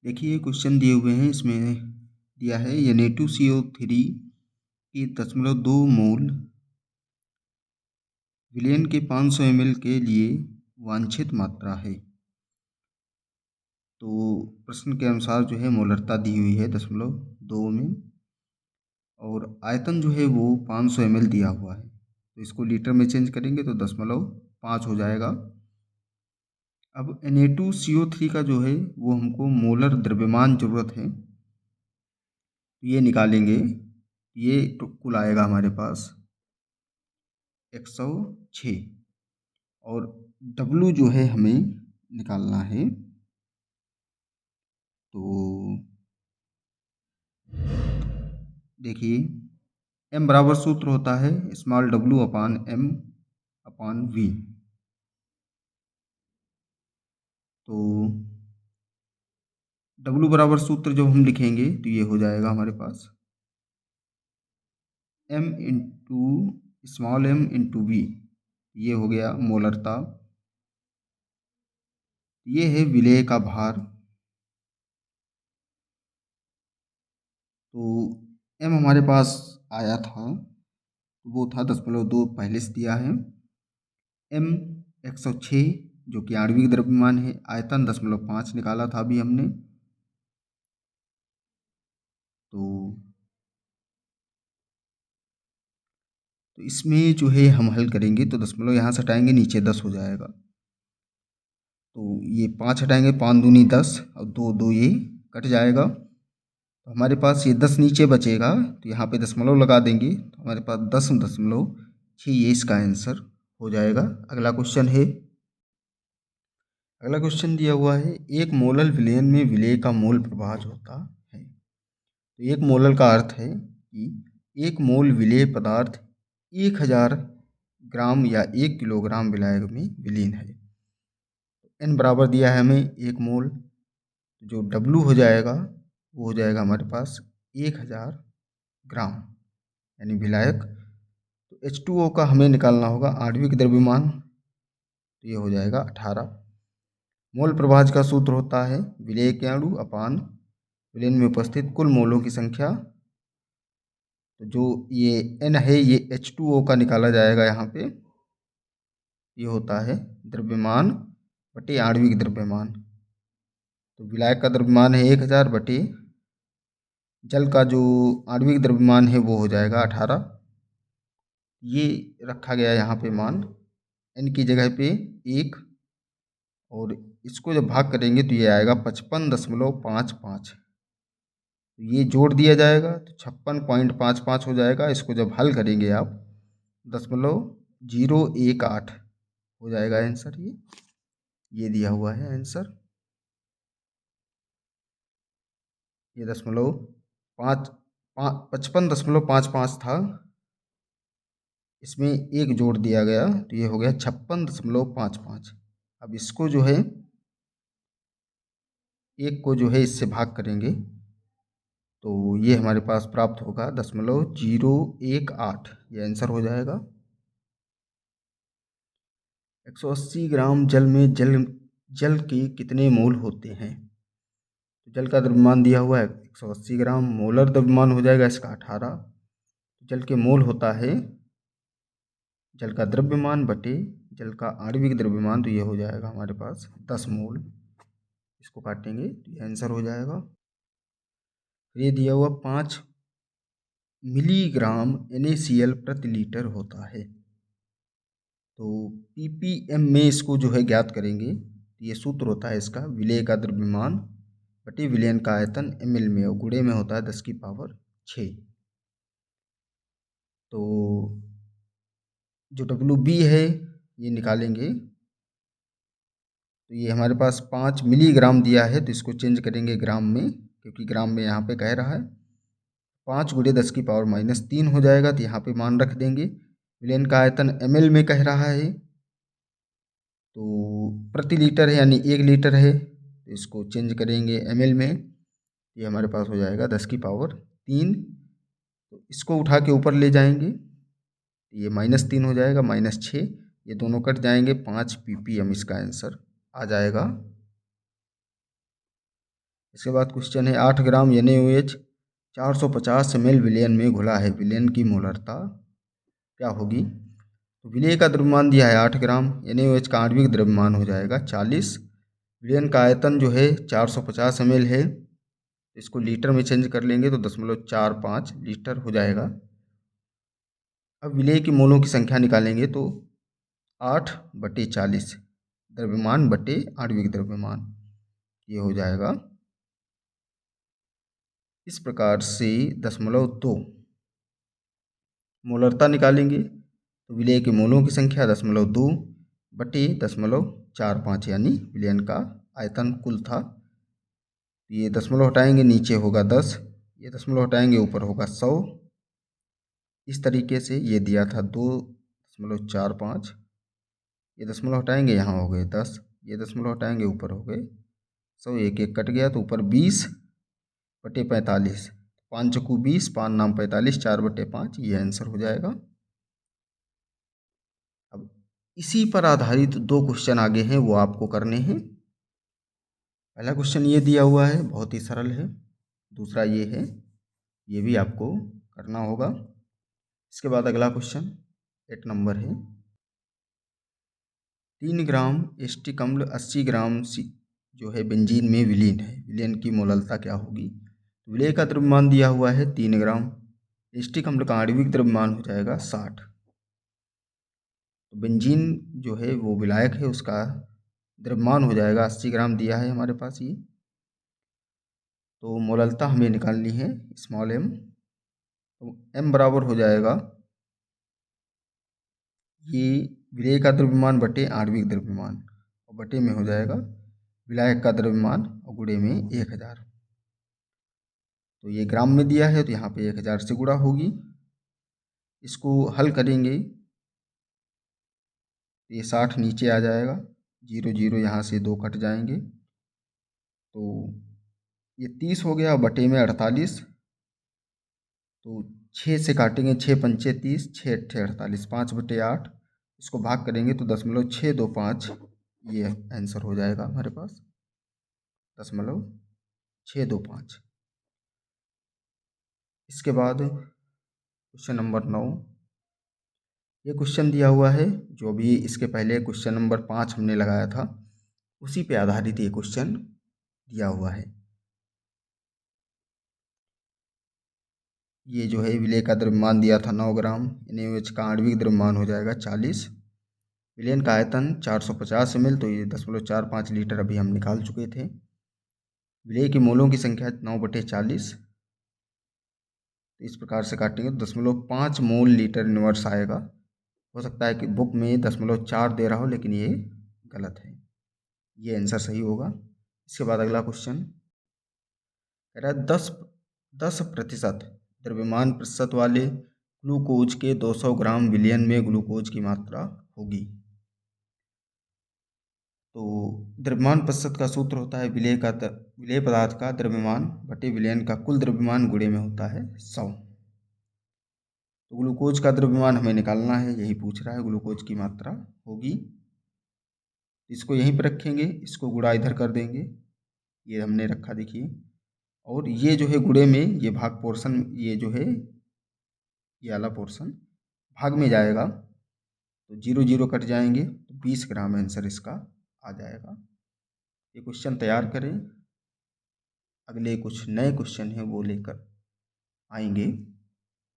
देखिए क्वेश्चन दिए हुए हैं, इसमें दिया है Na2CO3 की 0.2 मोल विलयन के 500 ml के लिए वांछित मात्रा है। तो प्रश्न के अनुसार जो है मोलरता दी हुई है 0.2 में और आयतन जो है वो 500 ml दिया हुआ है। तो इसको लीटर में चेंज करेंगे तो 0.5 हो जाएगा। अब Na2CO3 का जो है वो हमको मोलर द्रव्यमान ज़रूरत है, ये निकालेंगे। ये तो कुल आएगा हमारे पास 106 और W जो है हमें निकालना है। तो देखिए M बराबर सूत्र होता है स्मॉल w अपान m अपान v। तो W बराबर सूत्र जब हम लिखेंगे तो ये हो जाएगा हमारे पास m into small m into v। ये हो गया मोलरता। ये है विलेय का भार। तो m हमारे पास आया था, वो था 0.2 पहले से दिया है। m 106 जो कि आणविक द्रव्यमान है, आयतन 0.5 निकाला था अभी हमने। तो इसमें जो है हम हल करेंगे तो दशमलव यहाँ से हटाएंगे, नीचे 10 हो जाएगा। तो ये 5 हटाएंगे, 5 दूनी 10 और 2 2 ये कट जाएगा। तो हमारे पास ये 10 नीचे बचेगा, तो यहाँ पे दशमलव लगा देंगे तो हमारे पास 10.6 ये इसका आंसर हो जाएगा। अगला क्वेश्चन है। अगला क्वेश्चन दिया हुआ है एक मोलल विलयन में विलेय का मोल प्रवाह होता है। तो एक मोलल का अर्थ है कि एक मोल विलेय पदार्थ 1000 ग्राम या 1 किलोग्राम विलायक में विलीन है। n बराबर दिया है हमें 1 मोल, जो W हो जाएगा वो हो जाएगा हमारे पास 1000 ग्राम यानी विलायक। तो H2O का हमें निकालना होगा आणविक द्रव्यमान, तो ये हो जाएगा 18। मोल प्रभाज का सूत्र होता है विलेय के अणु अपान विलयन में उपस्थित कुल मोलों की संख्या। तो जो ये n है ये H2O का निकाला जाएगा यहाँ पे। ये होता है द्रव्यमान बटे आणविक द्रव्यमान। तो विलायक का द्रव्यमान है 1000 बटे जल का जो आणविक द्रव्यमान है वो हो जाएगा 18। ये रखा गया यहाँ पे मान n की जगह पे 1 और इसको जब भाग करेंगे तो ये आएगा 55.55। तो ये जोड़ दिया जाएगा तो 56.55 हो जाएगा। इसको जब हल करेंगे आप 0.018 हो जाएगा आंसर। ये दिया हुआ है आंसर। ये 55.55 था, इसमें 1 जोड़ दिया गया तो ये हो गया 56.55। अब इसको जो है 1 को जो है इससे भाग करेंगे तो ये हमारे पास प्राप्त होगा 0.018। ये आंसर हो जाएगा। 180 ग्राम जल में जल के कितने मोल होते हैं। तो जल का द्रव्यमान दिया हुआ है 180 ग्राम, मोलर द्रव्यमान हो जाएगा इसका 18। जल के मोल होता है जल का द्रव्यमान बटे जल का आणविक द्रव्यमान, तो ये हो जाएगा हमारे पास 10 मोल। इसको काटेंगे तो ये आंसर हो जाएगा। ये दिया हुआ 5 मिलीग्राम NaCl प्रति लीटर होता है। तो ppm में इसको जो है ज्ञात करेंगे तो ये सूत्र होता है इसका विलेय का द्रव्यमान बटे विलयन का आयतन ml में और गुणे में होता है 10 की पावर 6। तो जो WB है ये निकालेंगे तो ये हमारे पास 5 मिलीग्राम दिया है तो इसको चेंज करेंगे ग्राम में, क्योंकि ग्राम में यहाँ पे कह रहा है। 5 गुणे 10 की पावर -3 हो जाएगा तो यहाँ पे मान रख देंगे। विलयन का आयतन ml में कह रहा है तो प्रति लीटर है यानी 1 लीटर है तो इसको चेंज करेंगे ml में। ये हमारे पास हो जाएगा 10 की पावर 3। तो इसको उठा के ऊपर ले जाएंगे तो ये -3 हो जाएगा, -6 ये दोनों कट जाएंगे, 5 ppm इसका आंसर आ जाएगा। इसके बाद क्वेश्चन है 8 ग्राम NaOH 450 ml विलयन में घुला है, विलयन की मोलरता क्या होगी। तो विलेय का द्रव्यमान दिया है 8 ग्राम, NaOH का आणविक द्रव्यमान हो जाएगा 40, विलयन का आयतन जो है 450 ml है, इसको लीटर में चेंज कर लेंगे तो 0.45 लीटर हो जाएगा। अब विलेय की मोलों की संख्या निकालेंगे तो 8/40 द्रव्यमान बटे आणविक द्रव्यमान, ये हो जाएगा इस प्रकार से 0.2। मोलरता निकालेंगे तो विलेय के मोलों की संख्या 0.2 बटे 0.45 यानी विलयन का आयतन कुल था। ये दशमलव हटाएंगे नीचे होगा 10, ये दशमलव हटाएंगे ऊपर होगा 100। इस तरीके से ये दिया था 2.45, ये दशमलव हटाएंगे यहाँ हो गए 10, ये दशमलव हटाएंगे ऊपर हो गए 100, एक एक कट गया तो ऊपर 20/45, 5 चौकू 20, 5 नाम 45, 4/5, ये आंसर हो जाएगा। अब इसी पर आधारित 2 क्वेश्चन आगे हैं, वो आपको करने हैं। पहला क्वेश्चन ये दिया हुआ है, बहुत ही सरल है। दूसरा ये है, ये भी आपको करना होगा। इसके बाद अगला क्वेश्चन 8 नंबर है, 3 ग्राम एस्टिक अम्ल 80 ग्राम जो है बेंजीन में विलीन है, विलयन की मोललता क्या होगी। विलेय का द्रव्यमान दिया हुआ है 3 ग्राम, एस्टिक अम्ल का आणविक द्रव्यमान हो जाएगा 60। तो बेंजीन जो है वो विलायक है, उसका द्रव्यमान हो जाएगा 80 ग्राम दिया है हमारे पास ये। तो मोललता हमें निकालनी है स्मॉल m, तो m बराबर हो जाएगा ये विलेय का द्रव्यमान बटे आणविक द्रव्यमान, और बटे में हो जाएगा विलायक का द्रव्यमान और गुणे में 1000। तो ये ग्राम में दिया है तो यहाँ पे 1000 से गुणा होगी। इसको हल करेंगे ये 60 नीचे आ जाएगा, 0 0 यहाँ से 2 कट जाएंगे, तो ये 30 हो गया, बटे में 48, तो 6 से काटेंगे, 6 पंचे 30, 6 अट्ठे 48, 5/8, इसको भाग करेंगे तो 0.625, ये आंसर हो जाएगा हमारे पास 0.625। इसके बाद क्वेश्चन नंबर 9, ये क्वेश्चन दिया हुआ है जो भी इसके पहले क्वेश्चन नंबर 5 हमने लगाया था, उसी पे आधारित ये क्वेश्चन दिया हुआ है। ये जो है विलेय का द्रव्यमान दिया था 9 ग्राम, NaOH का आणविक द्रव्यमान हो जाएगा 40, विलयन का आयतन 450 ml, तो ये 0.45 लीटर अभी हम निकाल चुके थे। विलेय की मोलों की संख्या 9/40, तो इस प्रकार से काटेंगे तो 0.5 मोल लीटर इनवर्स आएगा। हो सकता है कि बुक में 0.4 दे रहा हो, लेकिन ये गलत है, ये आंसर सही होगा। इसके बाद अगला क्वेश्चन कह रहा है 10% द्रव्यमान प्रतिशत वाले ग्लूकोज के 200 ग्राम विलयन में ग्लूकोज की मात्रा होगी। तो द्रव्यमान प्रतिशत का सूत्र होता है विलेय पदार्थ का द्रव्यमान बटे विलयन का कुल द्रव्यमान गुणे में होता है 100। तो ग्लूकोज का द्रव्यमान हमें निकालना है, यही पूछ रहा है, ग्लूकोज की मात्रा होगी, इसको यहीं पर रखेंगे, इसको गुणा इधर कर देंगे, ये हमने रखा देखिए, और ये जो है गुणे में, ये भाग पोर्शन, ये जो है ये वाला पोर्शन भाग में जाएगा, तो 0 0 कट जाएंगे, तो 20 ग्राम आंसर इसका आ जाएगा। ये क्वेश्चन तैयार करें, अगले कुछ नए क्वेश्चन हैं वो लेकर आएंगे।